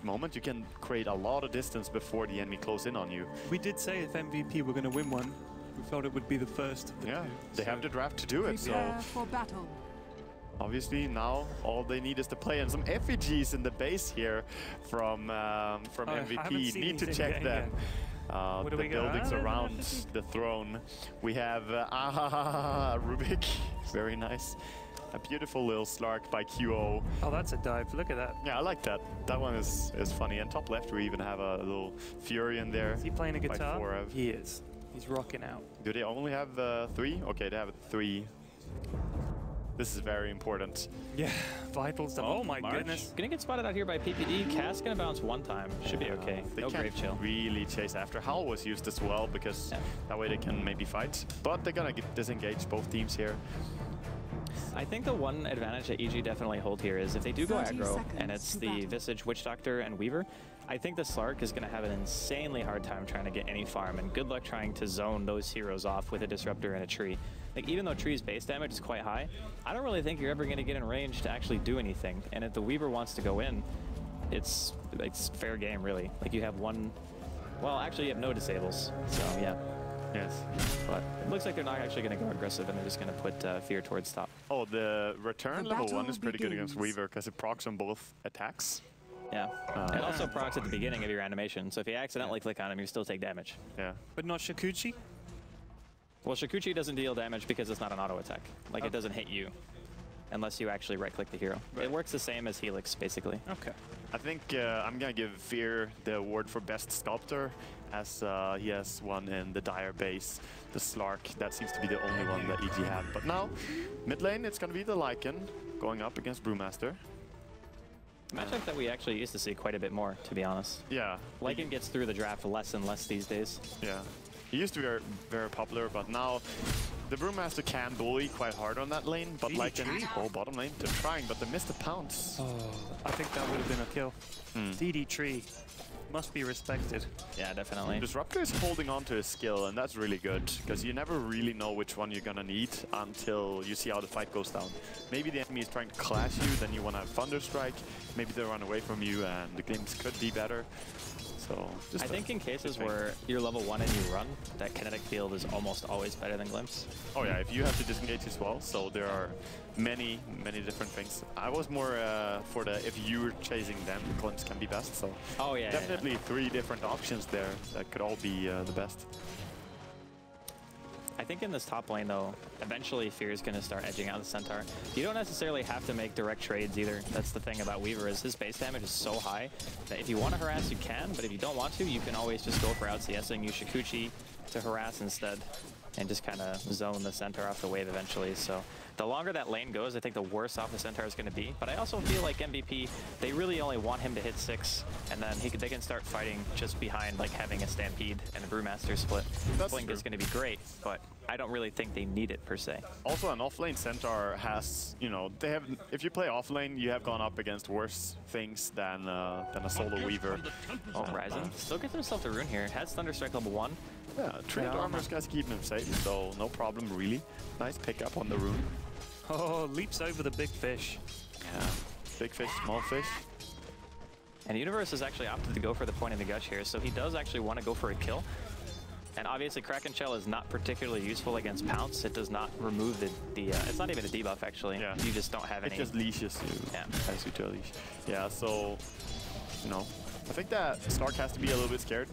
right moment, you can create a lot of distance before the enemy close in on you. We did say if MVP were going to win one, we felt it would be the first of the two. They have the draft to do it. Prepare for battle. Obviously, now all they need is to play, and some effigies in the base here from MVP. Need to check that. The buildings around the throne. We have Rubik, very nice. A beautiful little Slark by QO. Oh, that's a dive. Look at that. Yeah, I like that. That one is funny. And top left, we even have a little Fury in there. Is he playing a guitar? He is. He's rocking out. Do they only have 3? Okay, they have 3. This is very important. Yeah, Vitals. Oh my goodness. Gonna get spotted out here by PPD. Cast gonna bounce one time. Should be okay. They no can't grave chill. really chase after. Howl was used as well because that way they can maybe fight. But they're gonna disengage both teams here. I think the one advantage that EG definitely hold here is if they do go aggro and it's the Visage, Witch Doctor, and Weaver, I think the Slark is going to have an insanely hard time trying to get any farm, and good luck trying to zone those heroes off with a Disruptor and a Tree. Like, even though Tree's base damage is quite high, I don't really think you're ever going to get in range to actually do anything. And if the Weaver wants to go in, it's fair game, really. Like, you have one... Well, actually, you have no disables, so yeah. Yes. But it looks like they're not actually going to go aggressive, and they're just going to put Fear towards top. Oh, the return level 1 is pretty good against Weaver because it procs on both attacks. Yeah. It also procs at the beginning of your animation, so if you accidentally click on him, you still take damage. Yeah. But not Shakuchi? Well, Shakuchi doesn't deal damage because it's not an auto attack. Like, it doesn't hit you unless you actually right-click the hero. Right. It works the same as Helix, basically. Okay. I think I'm going to give Fear the award for Best Sculptor, as he has one in the Dire base, the Slark. That seems to be the only one that EG had. But now, mid lane, it's going to be the Lycan going up against Brewmaster. Matchup that we actually used to see quite a bit more, to be honest. Yeah. Lycan gets through the draft less and less these days. Yeah. He used to be very, very popular, but now the Brewmaster can bully quite hard on that lane, but Lycan, bottom lane, they're trying, but they missed the pounce. Oh, I think that would have been a kill. DD Tree must be respected. Yeah, definitely. Disruptor is holding on to his skill, and that's really good, because you never really know which one you're gonna need until you see how the fight goes down. Maybe the enemy is trying to clash you, then you want to Thunderstrike. Maybe they run away from you, and the games could be better. So I think in cases where you're level 1 and you run, that kinetic field is almost always better than Glimpse. Oh yeah, if you have to disengage as well, so there are many different things. I was more for the if you're chasing them, Glimpse can be best. So definitely 3 different options there that could all be the best. I think in this top lane, though, eventually Fear is going to start edging out the Centaur. You don't necessarily have to make direct trades either. That's the thing about Weaver, is his base damage is so high that if you want to harass, you can, but if you don't want to, you can always just go for out-CSing, use Shakuchi to harass instead, and just kind of zone the Centaur off the wave eventually. So the longer that lane goes, I think the worse off the Centaur is going to be. But I also feel like MVP, they really only want him to hit 6, and then they can start fighting just behind, like having a Stampede and a Brewmaster split. Blink is going to be great, but I don't really think they need it per se. Also, an offlane Centaur has, you know, they have. If you play offlane, you have gone up against worse things than a solo Weaver. Oh, Ryzen still gets himself the rune here. Has Thunderstrike level 1. Yeah, Trinity Armor's guys keeping him safe, so no problem really. Nice pickup on the rune. Oh, leaps over the big fish. Yeah, big fish, small fish. And Universe has actually opted to go for the point in the gush here, so he does actually want to go for a kill. And obviously Kraken Shell is not particularly useful against Pounce. It does not remove the it's not even a debuff actually. Yeah. You just don't have any. It just leashes you. Yeah. As you to a leash. Yeah, so, you know, I think that Stark has to be a little bit scared.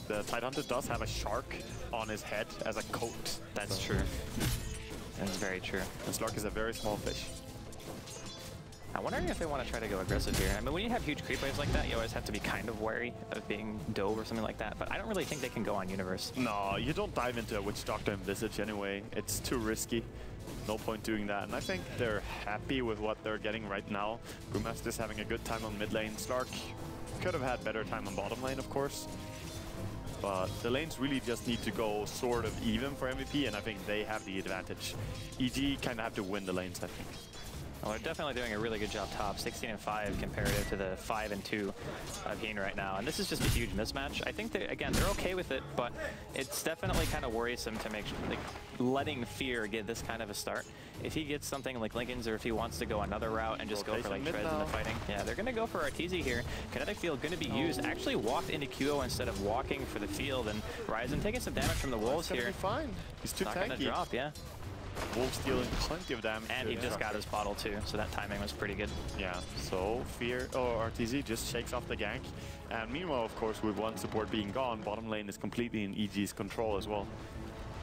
The Tidehunter does have a shark on his head as a coat. That's true. That's very true. And Stark is a very small fish. I'm wondering if they want to try to go aggressive here. I mean, when you have huge creep waves like that, you always have to be kind of wary of being dove or something like that. But I don't really think they can go on Universe. No, you don't dive into a Witch Doctor and Visage anyway. It's too risky. No point doing that. And I think they're happy with what they're getting right now. Brewmaster's having a good time on mid lane. Stark could have had better time on bottom lane, of course. But the lanes really just need to go sort of even for MVP, and I think they have the advantage. EG kind of have to win the lanes, I think. Well, they're definitely doing a really good job top, 16 and 5 comparative to the 5 and 2 of Heen right now. And this is just a huge mismatch. I think that, again, they're okay with it, but it's definitely kind of worrisome to make sure, like, letting Fear get this kind of a start. If he gets something like Lincoln's, or if he wants to go another route and just go for like treads in the fighting, yeah, they're going to go for Arteezy here. Kinetic Field going to be used. Actually walked into QO instead of walking for the field, and Ryzen taking some damage from the Wolves here. Be fine. He's too not tanky. Not going to drop, yeah. Wolves dealing plenty of damage. And he just got his bottle too, so that timing was pretty good. Yeah, so Fear, or Arteezy just shakes off the gank. And meanwhile, of course, with one support being gone, bottom lane is completely in EG's control as well.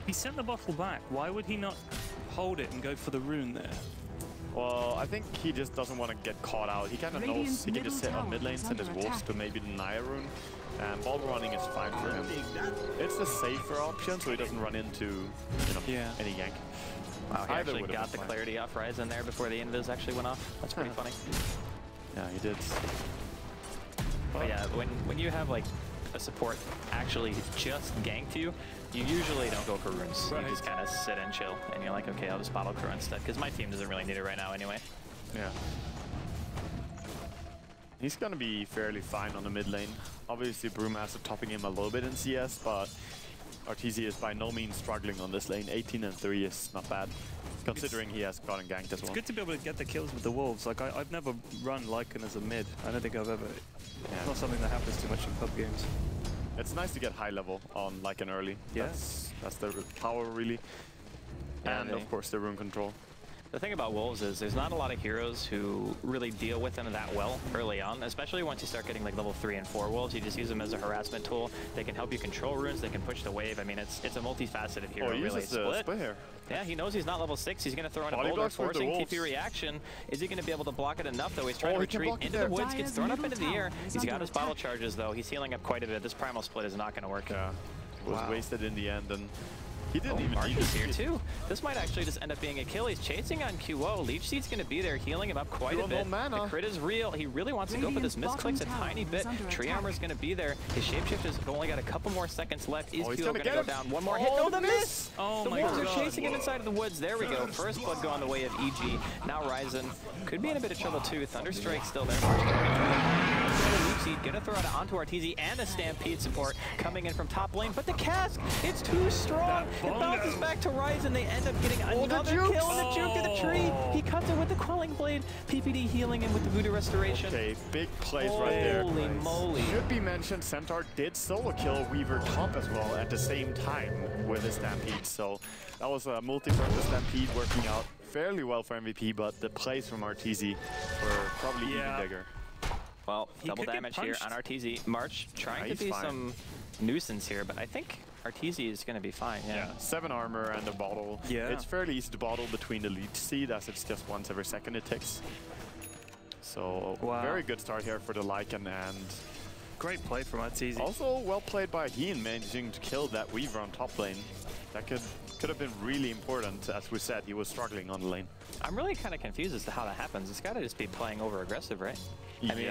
He sent the bottle back. Why would he not hold it and go for the rune there? Well, I think he just doesn't want to get caught out. He kind of knows he can just sit on mid lane, send his wolves to maybe deny a rune. And ball running is fine for him. It's the safer option, so he doesn't run into, you know, any gank. Wow, he actually got the clarity off Ryzen there before the invis actually went off. That's pretty funny. Yeah, he did. But yeah, when you have like a support actually just ganked you, you usually don't go for runes. Right. You just kind of sit and chill, and you're like, okay, I'll just bottle crow instead, because my team doesn't really need it right now anyway. Yeah. He's going to be fairly fine on the mid lane. Obviously, Brewmaster topping him a little bit in CS, but Arteezy is by no means struggling on this lane. 18 and 3 is not bad, considering he has gotten ganked as well. It's good to be able to get the kills with the Wolves. Like, I've never run Lycan as a mid. I don't think I've ever... Yeah. It's not something that happens too much in pub games. It's nice to get high level on Lycan early. Yeah. That's the power, really. Yeah, and, of course, the rune control. The thing about Wolves is there's not a lot of heroes who really deal with them that well early on, especially once you start getting like level 3 and 4 Wolves. You just use them as a harassment tool. They can help you control runes, they can push the wave. I mean, it's a multifaceted hero, really. Split here. Yeah, he knows he's not level 6. He's going to throw in a boulder, forcing TP reaction. Is he going to be able to block it enough, though? He's trying to retreat into the woods, gets thrown up into the air. He's got his bottle charges, though. He's healing up quite a bit. This primal split is not going to work. Yeah, it was wasted in the end, and he didn't even need Marcus here too. This might actually just end up being a kill. He's chasing on QO. Leech Seed's going to be there, healing him up quite a bit. The crit is real. He really wants to go for this. Misclicks a tiny bit. Tree armor is going to be there. His shapeshift has only got a couple more seconds left. Is QO going to go down? One more hit. No, the miss! Oh my God. The Wolves are chasing him inside of the woods. There we go. First blood going the way of EG. Now Ryzen could be in a bit of trouble too. Thunderstrike still there. Gonna throw it onto Arteezy and a Stampede support coming in from top lane, but the cask, it's too strong. It bounces back to Ryzen. They end up getting another kill on the juke to the tree. He cuts it with the Quelling Blade. PPD healing him with the Voodoo Restoration. Okay, big plays right there. Holy moly. Should be mentioned, Centaur did solo kill Weaver top as well at the same time with his Stampede. So that was a multi-purpose Stampede working out fairly well for MVP, but the plays from Arteezy were probably even bigger. Well, double damage here on Arteezy. March trying to be some nuisance here, but I think Arteezy is going to be fine. Yeah. 7 armor and a bottle. Yeah. It's fairly easy to bottle between the Leech Seed, as it's just once every second it ticks. So very good start here for the Lycan, and great play from Arteezy. Also well played by Heen, managing to kill that Weaver on top lane. That could have been really important. As we said, he was struggling on the lane. I'm really kind of confused as to how that happens. It's got to just be playing over aggressive, right? I mean,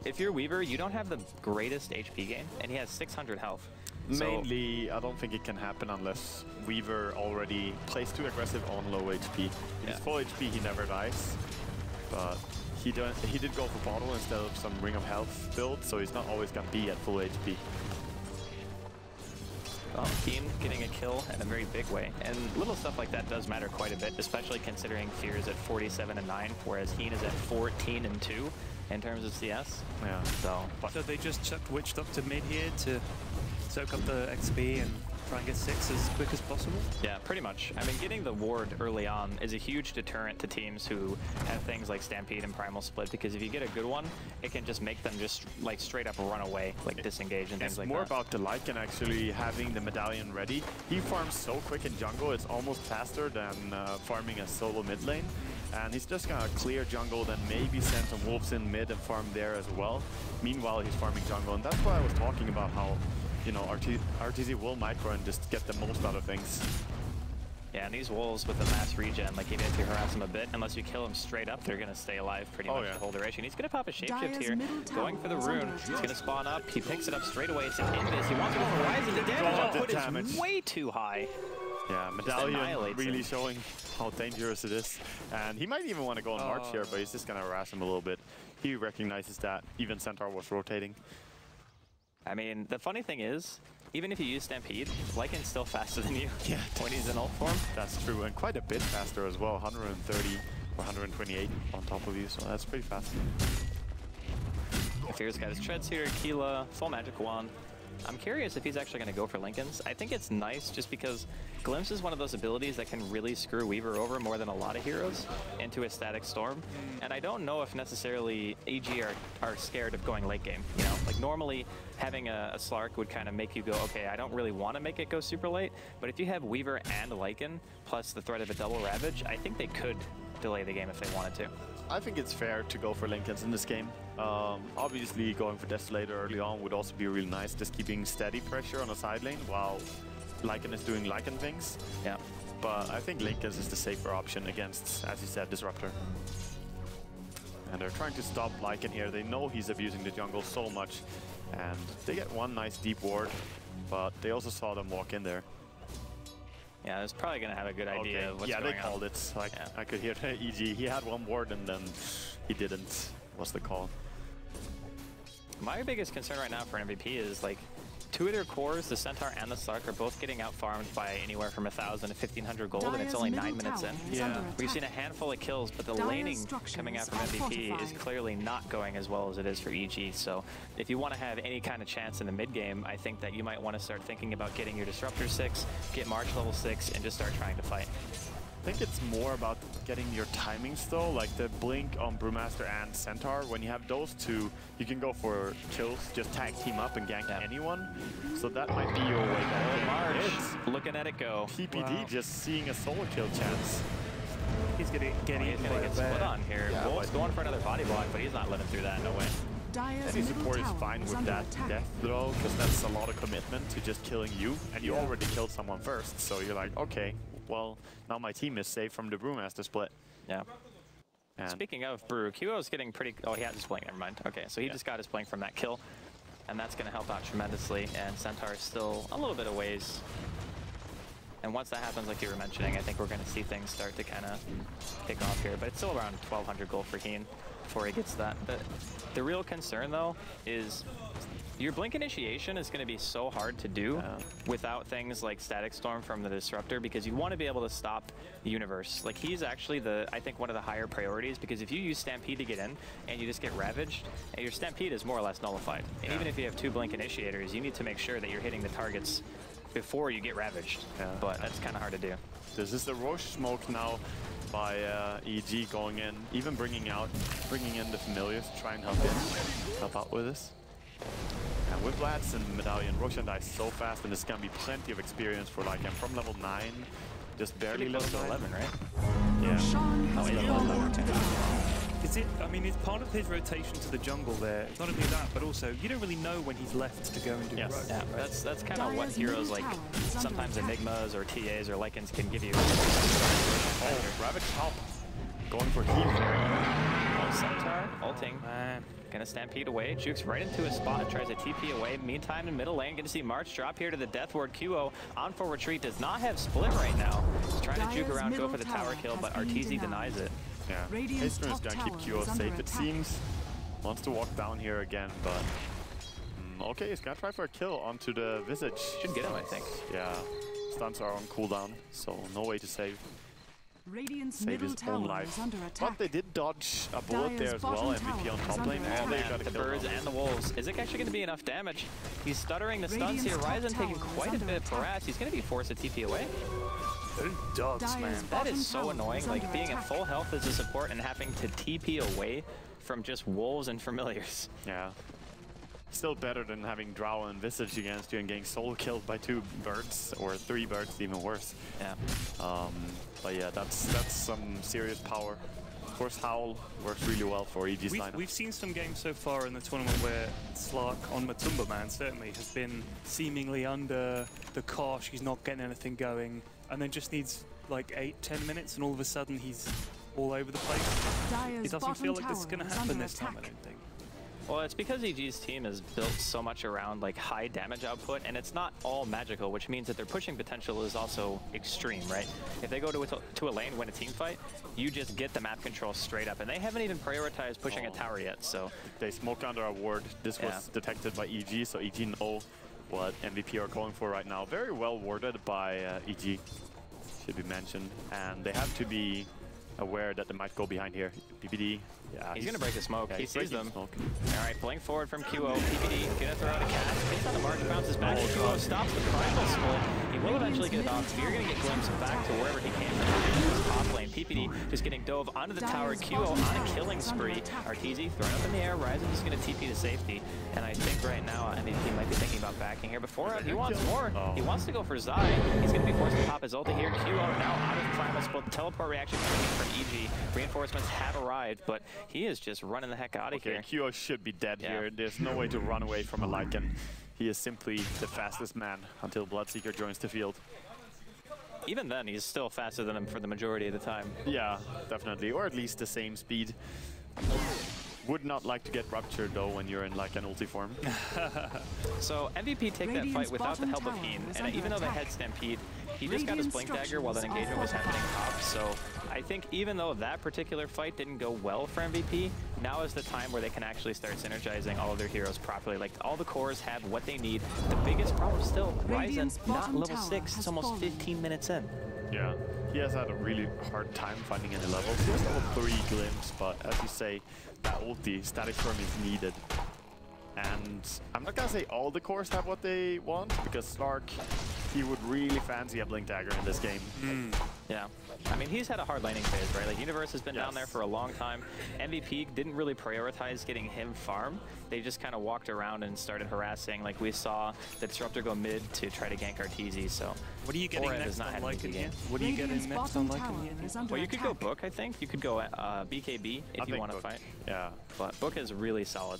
if you're Weaver, you don't have the greatest HP gain, and he has 600 health. Mainly, I don't think it can happen unless Weaver already plays too aggressive on low HP. If he's full HP, he never dies. But he did go for bottle instead of some Ring of Health build, so he's not always going to be at full HP. Well, Heen getting a kill in a very big way, and little stuff like that does matter quite a bit, especially considering Fear is at 47 and 9, whereas Heen is at 14 and 2 in terms of CS. Yeah. So they just chucked Witched up to mid here to soak up the XP and try and get 6 as quick as possible? Yeah, pretty much. I mean, getting the ward early on is a huge deterrent to teams who have things like Stampede and Primal Split, because if you get a good one, it can just make them just like straight up run away, like disengage and things like that. It's more about the Lycan actually having the medallion ready. He farms so quick in jungle, it's almost faster than farming a solo mid lane. And he's just gonna clear jungle, then maybe send some wolves in mid and farm there as well. Meanwhile, he's farming jungle, and that's why I was talking about how, you know, Arteezy will micro and just get the most out of things. Yeah, and these wolves with the mass regen, like even if you harass them a bit, unless you kill them straight up, they're gonna stay alive pretty much the whole duration. He's gonna pop a shapeshift here, going for the rune. He's gonna spawn up. He picks it up straight away. It's an invis. He wants to go for Ryzen. The damage output is way too high. Yeah, Medallion really showing how dangerous it is. And he might even want to go on March here, but he's just going to harass him a little bit. He recognizes that even Centaur was rotating. I mean, the funny thing is, even if you use Stampede, Lycan's still faster than you when he's in ult form. That's true, and quite a bit faster as well. 130 or 128 on top of you, so that's pretty fast. Fear's got his treads here, Keela, full magic wand. I'm curious if he's actually going to go for Linken's. I think it's nice just because Glimpse is one of those abilities that can really screw Weaver over more than a lot of heroes into a static storm. And I don't know if necessarily EG are scared of going late game. You know, like normally having a Slark would kind of make you go, okay, I don't really want to make it go super late. But if you have Weaver and Lycan plus the threat of a double Ravage, I think they could delay the game if they wanted to. I think it's fair to go for Linken's in this game. Obviously, going for Desolator early on would also be really nice, just keeping steady pressure on the side lane while Lycan is doing Lycan things. Yeah. But I think Linken's is the safer option against, as you said, Disruptor. And they're trying to stop Lycan here. They know he's abusing the jungle so much. And they get one nice deep ward, but they also saw them walk in there. Yeah, it's probably going to have a good idea of what's going on. Yeah, they called it. Like, I could hear the EG. He had one ward and then he didn't. What's the call? My biggest concern right now for MVP is, like, two of their cores, the Centaur and the Slark, are both getting out-farmed by anywhere from 1,000 to 1,500 gold, and it's only 9 minutes in. Yeah. We've seen a handful of kills, but the laning coming out from MVP is clearly not going as well as it is for EG. So if you want to have any kind of chance in the mid-game, I think that you might want to start thinking about getting your Disruptor 6, get March level 6, and just start trying to fight. I think it's more about getting your timings though, like the blink on Brewmaster and Centaur. When you have those two, you can go for kills, just tag team up and gank anyone. So that might be your way back. March, looking at it go. TPD just seeing a solo kill chance. He's gonna get split on here. Yeah, Wolf's going for another body block, but he's not living through that, no way. Any support is fine with that death throw, because that's a lot of commitment to just killing you, and you already killed someone first, so you're like, okay, well, now my team is safe from the Brewmaster split. Yeah. And speaking of Brew, QO's getting pretty... Oh, he had his blink, never mind. Okay, so he just got his blink from that kill, and that's going to help out tremendously, and Centaur is still a little bit of ways. And once that happens, like you were mentioning, I think we're going to see things start to kind of kick off here, but it's still around 1,200 gold for Heen before he gets that. But the real concern, though, is your blink initiation is going to be so hard to do without things like Static Storm from the Disruptor, because you want to be able to stop the universe. Like, he's actually, I think, one of the higher priorities, because if you use Stampede to get in and you just get ravaged, and your Stampede is more or less nullified. And even if you have 2 blink initiators, you need to make sure that you're hitting the targets before you get ravaged. But that's kind of hard to do. This is the Roche smoke now by EG going in, even bringing in the familiars to try and help out with this. And with Vlads and Medallion, Roshan dies so fast, and there's gonna be plenty of experience for Lycan from level 9, just barely level 11, right? Yeah. Oh, he's level 11. Is it? I mean, it's part of his rotation to the jungle there. Not only that, but also you don't really know when he's left to go and do rogue. Yeah, right? That's kind of what heroes like sometimes Enigmas or TAs or Lycans can give you. Oh, Ravage top. Going for heal. Oh, Centaur, ulting. Man. Gonna stampede away, jukes right into his spot and tries to TP away. Meantime, in middle lane, gonna see March drop here to the death ward. QO on for retreat, does not have split right now. He's trying to juke around, go for the tower kill, but Arteezy denies it. Yeah, Hastener is gonna keep QO safe, it seems. Wants to walk down here again, but... okay, he's gonna try for a kill onto the Visage. Should get him, I think. Yeah, stuns are on cooldown, so no way to save his own life. But they did dodge a bullet there as well, MVP on top lane. And they got the birds and the wolves. Is it actually going to be enough damage? He's stuttering the stuns here. Ryzen taking quite a bit of harass. He's going to be forced to TP away. Those dogs, man. That is so annoying. Like, being at full health as a support and having to TP away from just wolves and familiars. Yeah. Still better than having Drow and Visage against you and getting solo killed by 2 birds, or 3 birds, even worse. Yeah. But yeah, that's some serious power. Of course, Howl works really well for EG's lineup. We've seen some games so far in the tournament where Slark on Matumba Man certainly has been seemingly under the cosh. He's not getting anything going, and then just needs like 8-10 minutes, and all of a sudden he's all over the place. It doesn't feel like this is going to happen this time, I don't think. Well, it's because EG's team is built so much around like high damage output, and it's not all magical, which means that their pushing potential is also extreme, right? If they go to a lane, win a team fight, you just get the map control straight up, and they haven't even prioritized pushing a tower yet, so. They smoked under a ward. This was detected by EG, so EG know what MVP are going for right now. Very well warded by EG, should be mentioned, and they have to be aware that they might go behind here. PPD, yeah. He's gonna break the smoke. Yeah, he sees them. Smoke. All right, blink forward from QO. PPD gonna throw out a cast. Hits on the mark, bounces back. QO stops the primal split. He will eventually get it off. So you're gonna get glimpsed back to wherever he came from. Top lane. PPD just getting dove onto the tower. QO on a killing spree. Arteezy thrown up in the air. Ryzen just gonna TP to safety. And I think right now MVP might be thinking about backing here. Before he wants more. He wants to go for Zai. He's gonna be forced to pop his ulti here. QO now out of the primal split. The teleport reaction coming in from EG. Reinforcements have arrived, but he is just running the heck out of here. QO should be dead here. There's no way to run away from a Lycan. He is simply the fastest man until Bloodseeker joins the field. Even then, he's still faster than him for the majority of the time. Yeah, definitely. Or at least the same speed. Would not like to get ruptured though when you're in like an ulti form. So MVP take that fight without the help of Heen, and even though they had Stampede, he just got his Blink Dagger while that engagement was happening top. So I think even though that particular fight didn't go well for MVP, now is the time where they can actually start synergizing all of their heroes properly. Like all the cores have what they need. The biggest problem still, Ryzen not level 6. It's almost 15 minutes in. Yeah, he has had a really hard time finding any levels. He has level 3 glimpse, but as you say, that ulti, static firm is needed. And I'm not gonna say all the cores have what they want, because Slark, he would really fancy a Blink Dagger in this game. Yeah, I mean, he's had a hard laning phase, right? Like, Universe has been down there for a long time. MVP didn't really prioritize getting him farm. They just kind of walked around and started harassing. Like, we saw the Disruptor go mid to try to gank Arteezy, so... What are you getting next on Lycan here? What are you getting next on Lycan here? Well, you could go Book, I think. You could go BKB if you want to fight. Yeah. But Book is really solid.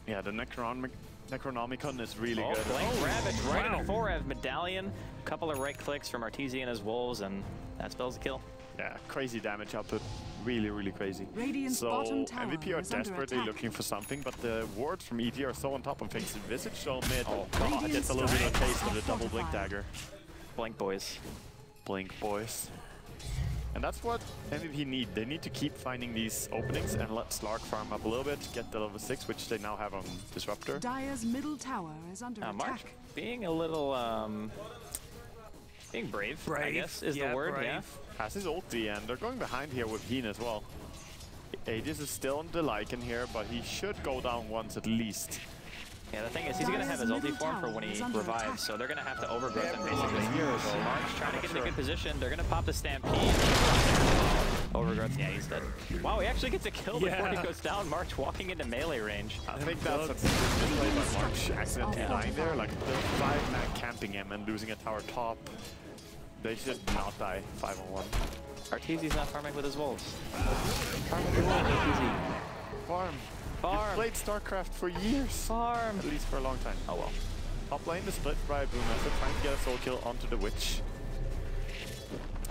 Yeah, the Necronomicon is really good. Blink Ravage right in the forehead. Medallion, a couple of right clicks from Arteezy and his wolves, and that spells a kill. Yeah, crazy damage output. Really, really crazy. So MVP are desperately looking for something, but the wards from EG are so on top of things. Visage so mid. Oh god, gets a little bit of a taste of the double Blink Dagger. Blink boys. Blink boys. And that's what MVP need. They need to keep finding these openings and let Slark farm up a little bit, get the level 6, which they now have on Disruptor. Dire's middle tower is under attack. March being a little, being brave, I guess, is the word, yeah. Has his ulti, and they're going behind here with Heen as well. Aegis is still on the Lycan here, but he should go down once at least. Yeah, the thing is, he's going to have his ulti form for when he revives, so they're going to have to overgrowth him basically. So March trying to get in a good position. They're going to pop the Stampede. Overgrowth, yeah, he's dead. Wow, he actually gets a kill before he goes down. March walking into melee range. I think that's a display by March accidentally dying there. Like, the 5-man camping him and losing a tower top. They should not die 5-on-1. Arteezy's not farming with his wolves. Farm. Farm. You've played StarCraft for years. Farm. At least for a long time. Oh well. Top lane is split by Brewmaster, trying to get a soul kill onto the Witch.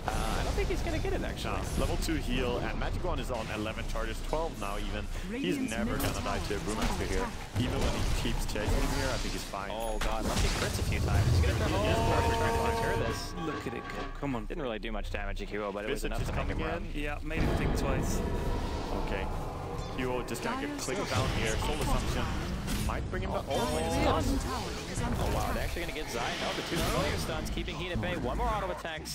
I don't think he's going to get it, actually. No. Level 2 heal, and Magic Wand is on 11 charges, 12 now even. He's never going to die to a Brewmaster here. Even when he keeps chasing him here, I think he's fine. Oh god, unless he crits a few times. He's going to try to deter this. Look at it go. Come on. Didn't really do much damage to QO, but it was enough to make him run. Yeah, made him think twice. Okay. QO just gonna get clicked down here. Soul Assumption might bring him back. Oh wow, they're actually gonna get Zai. No, the 2 familiar stuns, keeping Heen at bay. One more auto attack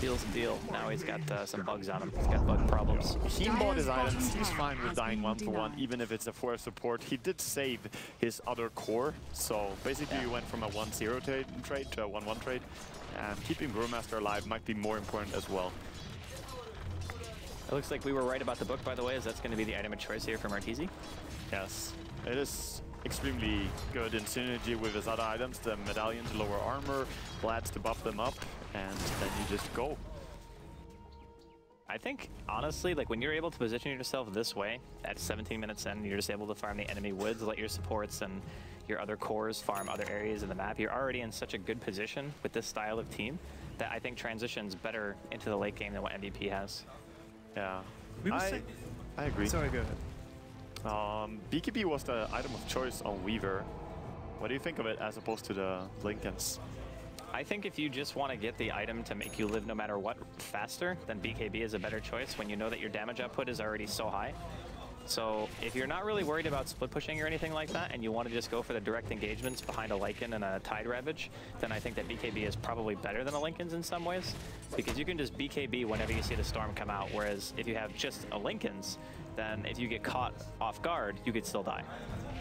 seals the deal. Now he's got some bugs on him. He's got bug problems. Heen bought his items. He's fine with dying 1-for-1, even if it's a force support. He did save his other core, so basically you went from a 1-0 trade to a 1-1 trade, and keeping Brewmaster alive might be more important as well. It looks like we were right about the book, by the way, as that's going to be the item of choice here from Arteezy. Yes, it is extremely good in synergy with his other items. The medallion to lower armor, Blades to buff them up, and then you just go. I think, honestly, like when you're able to position yourself this way, at 17 minutes in, you're just able to farm the enemy woods, let your supports and your other cores farm other areas of the map. You're already in such a good position with this style of team that I think transitions better into the late game than what MVP has. Yeah, I agree. Sorry, go ahead. BKB was the item of choice on Weaver. What do you think of it as opposed to the Lincolns? I think if you just want to get the item to make you live no matter what faster, then BKB is a better choice when you know that your damage output is already so high. So if you're not really worried about split pushing or anything like that, and you want to just go for the direct engagements behind a Lycan and a Tide Ravage, then I think that BKB is probably better than a Lincoln's in some ways, because you can just BKB whenever you see the Storm come out, whereas if you have just a Lincoln's, then if you get caught off guard, you could still die.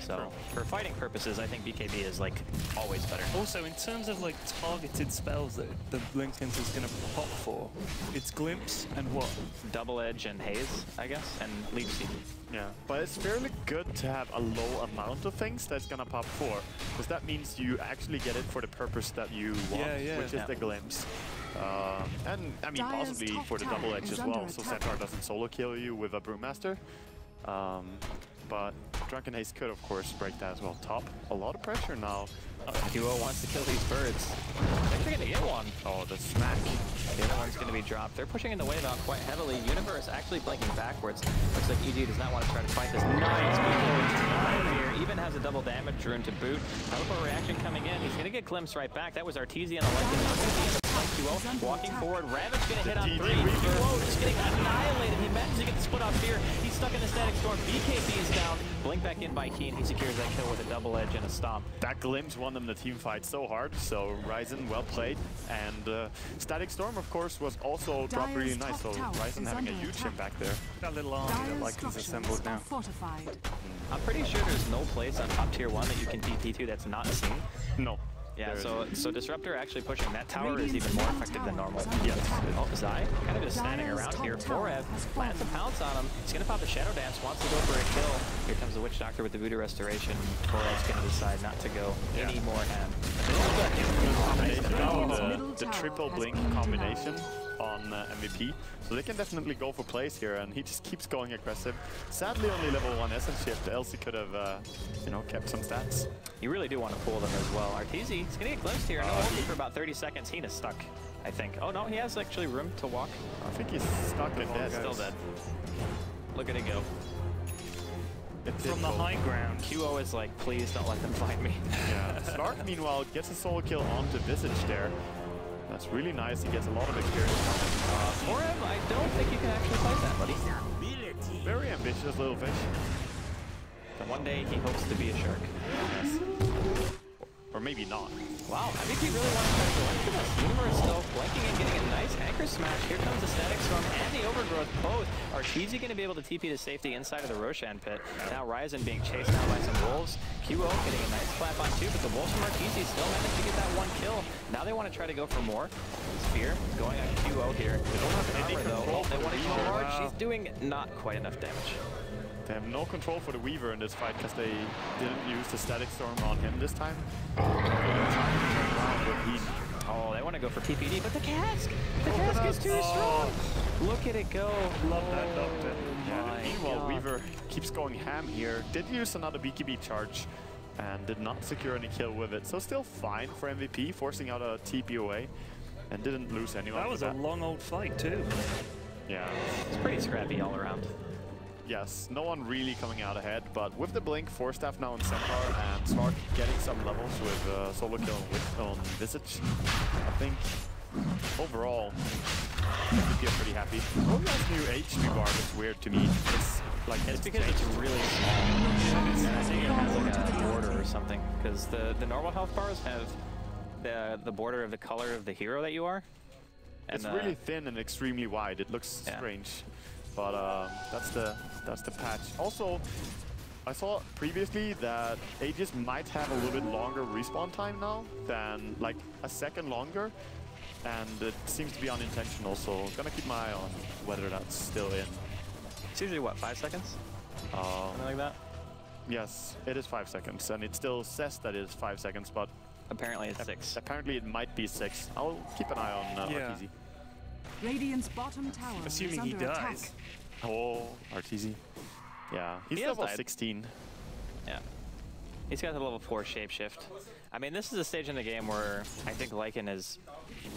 So for fighting purposes, I think BKB is like always better. Also, in terms of like targeted spells that the Lincoln's is going to pop for, it's Glimpse and what? Double Edge and Haze, I guess, and Leech Seed. Yeah, but it's fairly good to have a low amount of things that's gonna pop for, because that means you actually get it for the purpose that you want, which is the Glimpse. And I mean, possibly for the double edge as well, so Centaur doesn't solo kill you with a Brewmaster. But Drunken Haze could, of course, break that as well. Top, a lot of pressure now. Duo wants to kill these birds. They're going to get one. Oh, the smack. The other one's going to be dropped. They're pushing in the wave out quite heavily. Universe actually blinking backwards. Looks like EG does not want to try to fight this. Nice here. Even has a double damage rune to boot. Teleport reaction coming in. He's going to get glimpsed right back. That was Artesian. Walking forward. Ravage going to hit on 3. Whoa, just getting annihilated. He manages to get the split off Fear. He's stuck in the static storm. BKB is down. Blink back in by Keen. He secures that kill with a double edge and a stomp. That glimpse won them the team fight so hard, so Ryzen well played. And Static Storm, of course, was also dropped really nice, so Ryzen having a huge impact there. That little army that Lycan's assembled now. I'm pretty sure there's no place on top tier 1 that you can TP to that's not seen. No. Yeah, so Disruptor actually pushing that tower is even more effective than normal. Yes. Oh, Zai kind of just standing around here. Forev plants a pounce on him. He's going to pop the Shadow Dance, wants to go for a kill. Here comes the Witch Doctor with the Voodoo Restoration. Forev's going to decide not to go any more ham. The triple blink combination on MVP, so they can definitely go for plays here, and he just keeps going aggressive. Sadly, only level 1 Essence shift, else he could have, you know, kept some stats. You really do want to pull them as well. Arteezy, he's going to get glimpsed here. No ulti for about 30 seconds. Hina's stuck, I think. Oh no, he has actually room to walk. I think he's stuck and dead. Still dead. Look at it go. From the high ground. QO is like, please don't let them find me. Yeah. Stark, meanwhile, gets a solo kill onto Visage there. That's really nice. He gets a lot of experience. For him, I don't think you can actually fight that, buddy. Very ambitious little fish. And one day he hopes to be a shark. Yes. Or maybe not. Wow, MVP really wants to try to go into this. Universe still blinking and getting a nice anchor smash. Here comes the Static Storm and the Overgrowth both. Arteezy going to be able to TP to safety inside of the Roshan pit. Now Ryzen being chased now by some wolves. QO getting a nice clap on 2, but the wolves from Arteezy still managed to get that 1 kill. Now they want to try to go for more. Sphere going on QO here. They don't have any control. They want to charge. She's doing not quite enough damage. They have no control for the Weaver in this fight because they didn't use the Static Storm on him this time. Oh, they want to go for TPD, but the cask! The cask is too strong! Look at it go. Love that Doctor. Yeah, meanwhile, Weaver keeps going ham here. Did use another BKB charge and did not secure any kill with it. So still fine for MVP, forcing out a TP away and didn't lose anyone. That was a long old fight too. Yeah. It's pretty scrappy all around. Yes, no one really coming out ahead, but with the blink, 4-staff now on Centaur and start getting some levels with solo kill on Visage, I think overall MVP are pretty happy. This new HP bar is weird to me. It's because it's really small. And I think it has like a border or something, because the normal health bars have the border of the color of the hero that you are. And it's really thin and extremely wide. It looks strange. But that's the patch. Also, I saw previously that Aegis might have a little bit longer respawn time now than like a second longer, and it seems to be unintentional. So gonna keep my eye on whether that's still in. It's usually what, 5 seconds? Something like that. Yes, it is 5 seconds, and it still says that it's 5 seconds, but apparently it's 6. Apparently it might be 6. I'll keep an eye on Arteezy. Radiant's bottom tower assuming he dies. Attack. Oh, Arteezy. Yeah, he's level 16. Yeah. He's got the level 4 shapeshift. I mean, this is a stage in the game where I think Lycan is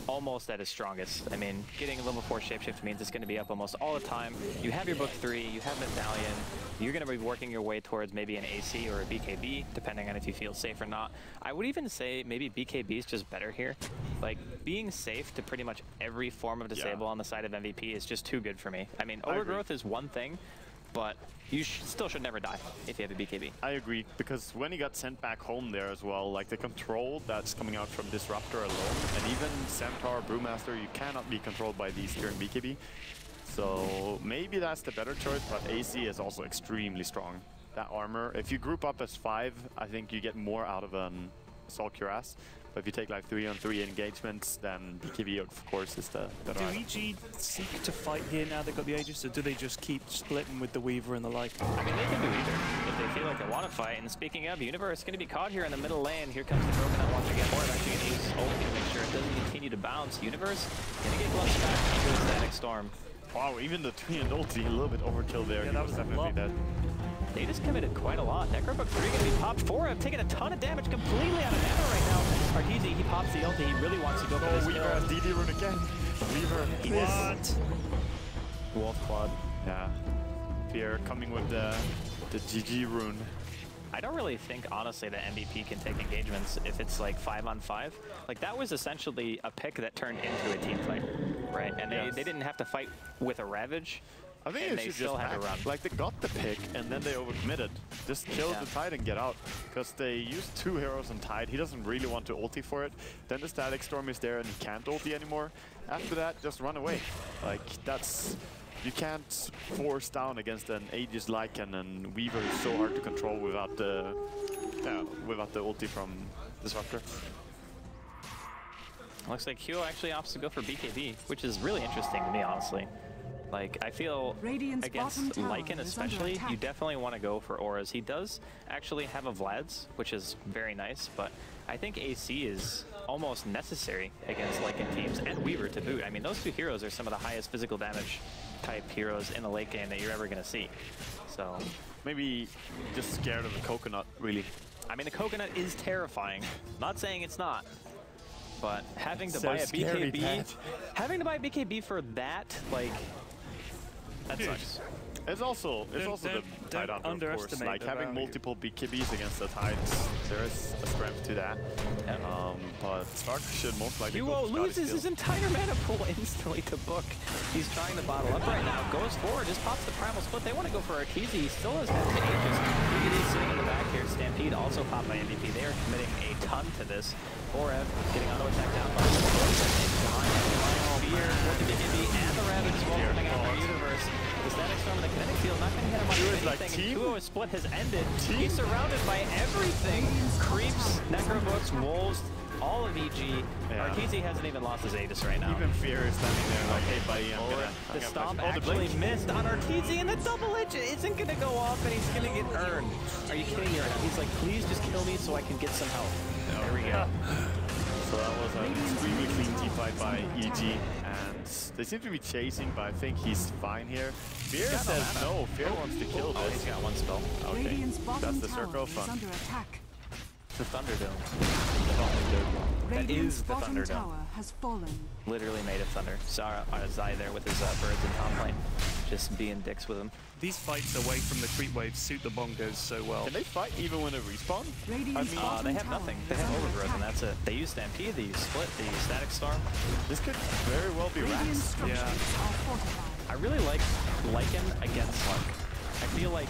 almost at his strongest. I mean, getting a level 4 shapeshift means it's going to be up almost all the time. You have your book 3, you have Medallion. You're going to be working your way towards maybe an AC or a BKB, depending on if you feel safe or not. I would even say maybe BKB is just better here. Like, being safe to pretty much every form of disable on the side of MVP is just too good for me. I mean, overgrowth is one thing, but you still should never die if you have a BKB. I agree, because when he got sent back home there as well, like the control that's coming out from Disruptor alone, and even Centaur, Brewmaster, you cannot be controlled by these during BKB. So maybe that's the better choice, but AC is also extremely strong. That armor, if you group up as 5, I think you get more out of an Assault Cuirass. But if you take like 3-on-3 engagements, then BKB of course is the better Do item. EG seek to fight here now they've got the Aegis, or do they just keep splitting with the Weaver and the like? I mean, they can do either if they feel like they want to fight. And speaking of, Universe going to be caught here in the middle lane. Here comes the Coconut once again. Or actually going to use ulti to make sure it doesn't continue to bounce. Universe going to get glimpsed back into the Static Storm. Wow, even the 3-and ulti, a little bit overkill there. Yeah, He that was was a definitely lot. dead. They just committed quite a lot. Necrobook 3 going to be popped. 4 have taken a ton of damage completely out of mana right now. Arteezy, he pops the ulti. He really wants to go for this Weaver kill. has DD rune again. Weaver, What? Wolf Quad. Yeah. Fear coming with the GG rune. I don't really think, honestly, that MVP can take engagements if it's like 5-on-5. Like, that was essentially a pick that turned into a team fight, right? And they didn't have to fight with a Ravage. I think And they they should still just had to back. run. Like, they got the pick, and then they overcommitted. Just kill the Tide and get out. Because they used 2 heroes on Tide. He doesn't really want to ulti for it. Then the Static Storm is there, and he can't ulti anymore. After that, just run away. Like, that's... You can't force down against an Aegis Lycan, and Weaver is so hard to control without the... Yeah, without the ulti from Disruptor. Looks like Hyo actually opts to go for BKB, which is really interesting to me, honestly. Like, I feel Radiant's against bottom tower Lycan is under especially, attack. you definitely want to go for auras. He does actually have a Vlad's, which is very nice, but I think AC is almost necessary against Lycan teams, and Weaver to boot. I mean, those 2 heroes are some of the highest physical damage type heroes in the late game that you're ever going to see. So Maybe just scared of the Coconut, really. I mean, the Coconut is terrifying. Not saying it's not. But having to So buy a scary, BKB, Pat. having to buy a BKB for that, like, that sucks. It's also the Don't Tide Hunter, of course. underestimate Like the having value. multiple BKBs against the Tides, there is a strength to that. Yep. But Stark should most likely go Hyo for Scotty loses his Steel. entire mana pool instantly to book. He's trying to bottle up right now, goes forward, just pops the Primal Split. They want to go for Arteezy. He still has that to Aegis. Brigadier sitting in the back here. Stampede also popped by MVP. They are committing a ton to this. 4F getting auto attack down by Fear with the BKB and the Ravage as well coming out from Universe. The Static Storm and the Kinetic Field not going to hit him much Hyo of is like anything. team? Hyo's split has ended. He's surrounded by everything. Creeps, Necrobooks, Wolves, all of EG. Yeah. Arteezy hasn't even lost his Aegis right now. Even Fear is standing there like, hey buddy, I'm gonna The flash stomp you. Oh, the actually blink. missed on Arteezy, and the double edge isn't going to go off, and he's going to get earned. Are you kidding me right now? He's like, please just kill me so I can get some health. There we go. So that was an extremely clean team fight by EG, and they seem to be chasing, but I think he's fine here. Fear got no says mana. no. Fear wants to kill Oh, he's this. got one spell. Okay, Radiant's bottom that's the tower circle of is fun. under attack. The Thunderdome. That Radiant's is the bottom Thunderdome. tower has fallen. Literally made of thunder. Saw Zai there with his birds in top lane. Just being dicks with him. These fights away from the creep waves suit the bongos so well. Can they fight even when they respawn? Radiant's bottom They have tower nothing. They is have under overgrowth, and attack. that's it. They use Stampede, they use Split, they use Static Storm. This could very well be Radiant Rax. structures are fortified. I really like Lycan against Lark. I feel like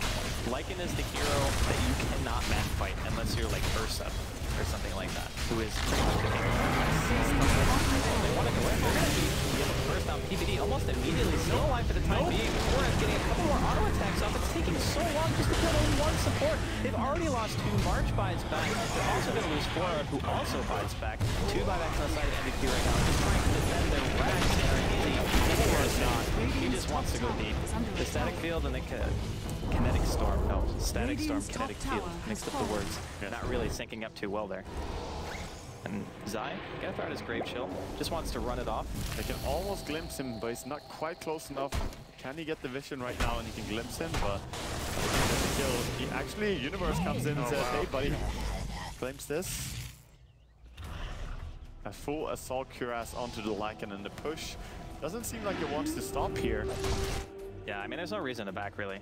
Lycan is the hero that you cannot map fight unless you're like Ursa or something like that, who is pretty much the hero. They want to go in. They're going to be able to burst down PvD almost immediately. Still alive for the time being. Forest getting a couple more auto attacks off. It's taking so long just to kill only one support. They've already lost 2. March buys back. They're also going to lose 4, who also buys back. 2 buybacks on the side of MVP right now. Just trying to defend their racks and are easy. Or is not. He just wants to go deep. The static field and the kinetic storm. No, static storm, kinetic field. Mixed up the words. Not really syncing up too well there. And Zai, gonna throw out his Grave Chill. Just wants to run it off. They can almost glimpse him, but he's not quite close enough. Can he get the vision right now and he can glimpse him? But kill. Actually, Universe comes in and says, hey buddy, claims this. A full assault cuirass onto the Lycan and the push. Doesn't seem like it wants to stop here. Yeah, I mean, there's no reason to back, really.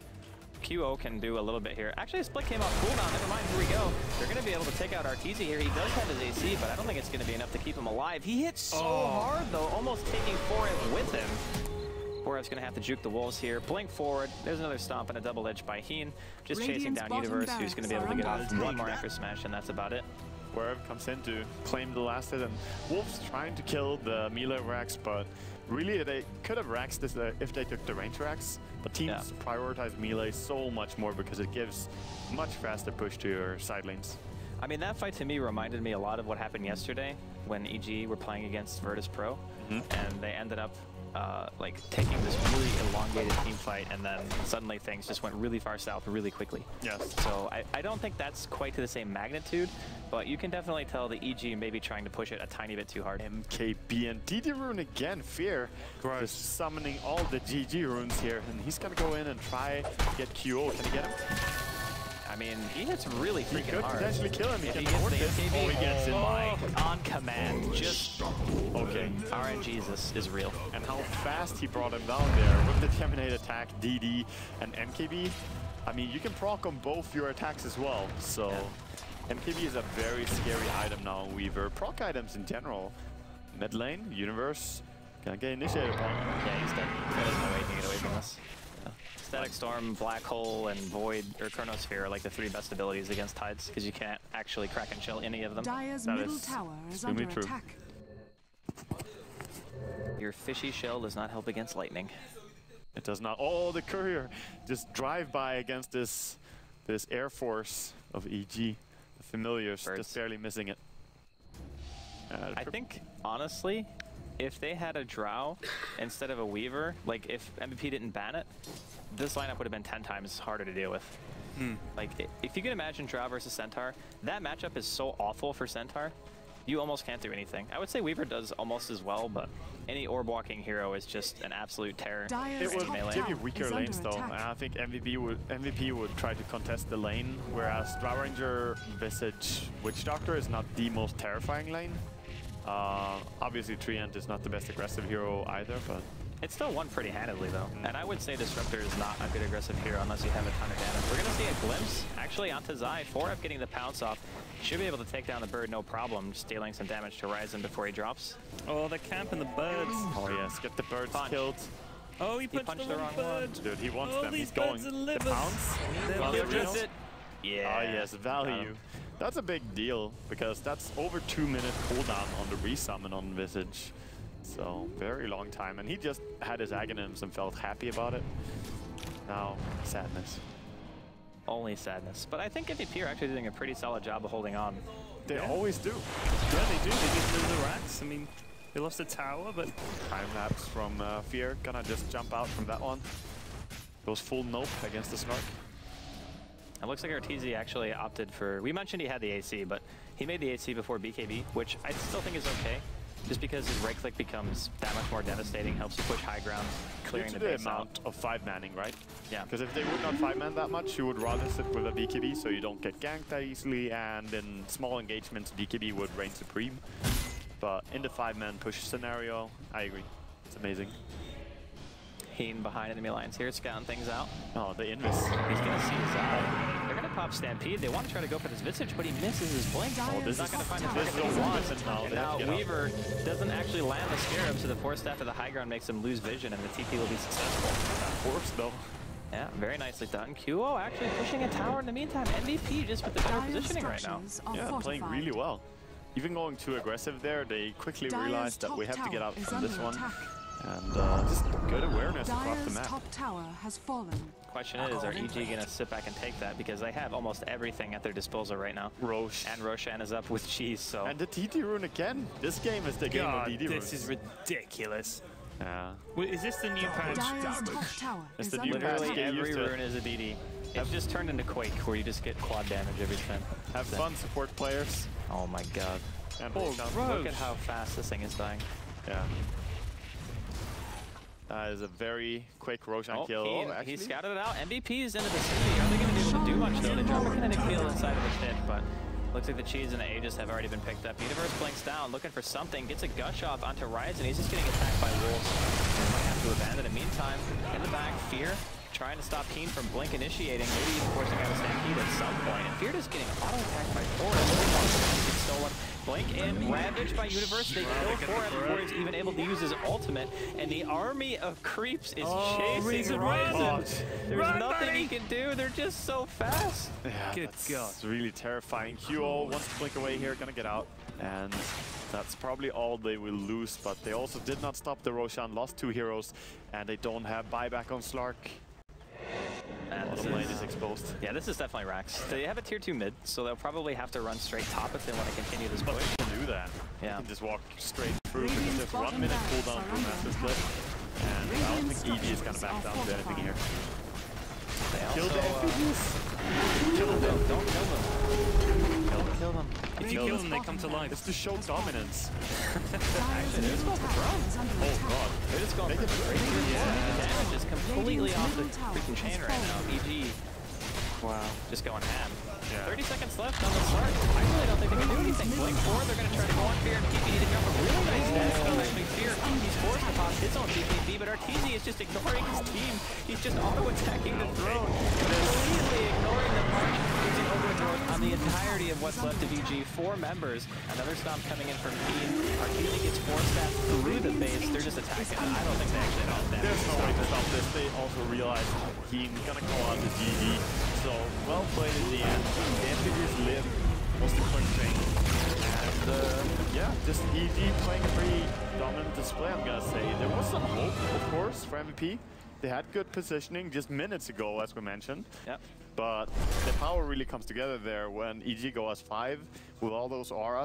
QO can do a little bit here. Actually, split came off cooldown. Never mind, here we go. They're going to be able to take out Arteezy here. He does have his AC, but I don't think it's going to be enough to keep him alive. He hits so hard, though, almost taking Forev with him. Forev's going to have to juke the Wolves here. Blink forward. There's another stomp and a double edge by Heen. Just chasing down Universe, who's going to be able to get off one more Anchor Smash, and that's about it. Forev comes in to claim the last hit, and Wolves trying to kill the melee racks, but really they could have raxed this if they took the range racks, but teams prioritize melee so much more because it gives much faster push to your side lanes. I mean, that fight to me reminded me a lot of what happened yesterday when EG were playing against Virtus Pro, and they ended up like taking this really elongated team fight, and then suddenly things just went really far south really quickly. Yes. So I don't think that's quite to the same magnitude, but you can definitely tell the EG may be trying to push it a tiny bit too hard. MKB and DD Rune again, Fear. Just summoning all the GG runes here, and he's gonna go in and try to get QO. Can he get him? I mean, he hits really freaking hard. He could potentially kill him. If he gets the MKB, he gets it. On command. Just okay. RNG is real. And how fast he brought him down there with the Terminate attack, DD, and MKB. I mean, you can proc on both your attacks as well. So MKB is a very scary item now in Weaver. Proc items in general. Mid lane, Universe, gonna get initiated upon. Yeah, he's dead. There's no way he can get away from this. Static Storm, Black Hole, and Void, or Chronosphere are like the 3 best abilities against Tides, because you can't actually crack and chill any of them. Dire's middle tower is under attack. Your fishy shell does not help against lightning. It does not. Oh, the courier just drive by against this air force of EG. The familiars just barely missing it. I think, honestly, if they had a Drow instead of a Weaver, like if MVP didn't ban it, this lineup would have been 10 times harder to deal with. Like, if you can imagine Drow versus Centaur, that matchup is so awful for Centaur, you almost can't do anything. I would say Weaver does almost as well, but any orb walking hero is just an absolute terror. It would give you weaker lanes though, and I think MVP would try to contest the lane, whereas Drow Ranger, Visage, Witch Doctor is not the most terrifying lane. Obviously Treant is not the best aggressive hero either, but it's still won pretty handedly though. And I would say Disruptor is not a good aggressive hero unless you have a ton of damage. We're gonna see a glimpse actually onto Zai. 4F getting the pounce off. Should be able to take down the bird no problem, just dealing some damage to Ryzen before he drops. Oh, they're camping the birds. Oh yes, get the birds killed. Oh, he punched the wrong bird. Dude, he wants them. He's going. The pounce. It. Yeah. Oh yes, value. That's a big deal because that's over 2-minute cooldown on the resummon on Visage. So very long time, and he just had his Aghanims and felt happy about it. Now, sadness. Only sadness. But I think MVP are actually doing a pretty solid job of holding on. They always do. Yeah, they do. They just lose the racks. I mean, they lost the tower, but time lapse from Fear. Gonna just jump out from that one. Goes full nope against the Snark. It looks like Arteezy actually opted for... We mentioned he had the AC, but he made the AC before BKB, which I still think is okay. Just because his right click becomes that much more devastating, helps you push high ground, clearing the base amount of 5-manning, right? Yeah. Because if they would not 5-man that much, you would rather sit with a BKB so you don't get ganked that easily, and in small engagements, BKB would reign supreme. But in the 5-man push scenario, I agree. It's amazing. Heen behind enemy lines here, scouting things out. Oh, the Invis. He's going to see his eye. They're going to pop Stampede. They want to try to go for this Visage, but he misses his blink. Oh, he's not going to find a target that he wants. And now Weaver doesn't actually land the Scarab, so the force staff of the high ground makes him lose vision, and the TP will be successful. Force, though. Yeah, very nicely done. QO actually pushing a tower in the meantime. MVP just with the better positioning right now. Yeah, playing really well. Even going too aggressive there, they quickly realized that we have to get out from this one. And just good awareness across the map. Top tower has fallen. Question is, are EG going to sit back and take that? Because they have almost everything at their disposal right now. Roche. And Roshan is up with cheese, so... And the DD rune again. This game is the game of DD rune. This is ridiculous. Yeah. Wait, is this the new patch? It's the new patch. Literally every rune is a DD. It's just turned into Quake, where you just get quad damage every spin. Have fun, support players. Oh my god. And look at how fast this thing is dying. Yeah. That is a very quick Roshan kill. He scouted it out. MVP is in the vicinity. Are they going to be able to do much though? They drop a kinetic field inside of the pit, but looks like the Cheese and the Aegis have already been picked up. Universe blinks down, looking for something, gets a gush off onto Ryze, and he's just getting attacked by Wolves. They might have to abandon it. Meantime, in the back, Fear trying to stop Keen from Blink initiating, maybe even forcing out a Stampede at some point. And Fear just getting auto-attacked by Forrest. Gets stolen. Blink in, ravaged by Universe. They kill Forrest before he's even able to use his ultimate. And the army of creeps is chasing Ryze. There's nothing he can do. They're just so fast. Yeah, Good God. It's really terrifying. QO wants to blink away here, gonna get out. And that's probably all they will lose. But they also did not stop the Roshan, lost 2 heroes. And they don't have buyback on Slark. Bottom lane is exposed. Yeah, this is definitely Rax. They have a tier 2 mid, so they'll probably have to run straight top if they want to continue this push. They can do that. Yeah. They can just walk straight through because there's 1 minute cooldown for Master Split. And I don't think EG is going to back down to anything here. Kill the FPGs! Kill them! Don't kill them. Kill them. If you kill them, they come to life. It's to show dominance. Actually, they're just going for throne. Oh god. They're just going for crazy. The damage is completely off the freaking chain right now. EG. Wow. Just going ham. Yeah. 30 seconds left on the start. I really don't think they can do anything. Blink forward, they're going to try to go on Fear and keep eating up a really nice damage on actually Fear. He's forced to pop his own TPP, but Arteezy is just ignoring his team. He's just auto-attacking the throne. Completely ignoring the punch. Using Overgrowth on the entirety of what's left of EG. 4 members. Another stomp coming in from Keen. Arteezy gets forced that through the base. They're just attacking. I don't think they actually have damage. There's no way to stop this. They also realize Keen gonna call out the GG. So, well played in the end. The FPGs live, was the quick thing. And yeah, just EG playing a pretty dominant display, I'm gonna say. There was some hope, of course, for MVP. They had good positioning just minutes ago, as we mentioned. Yep. But the power really comes together there when EG go as 5 with all those auras.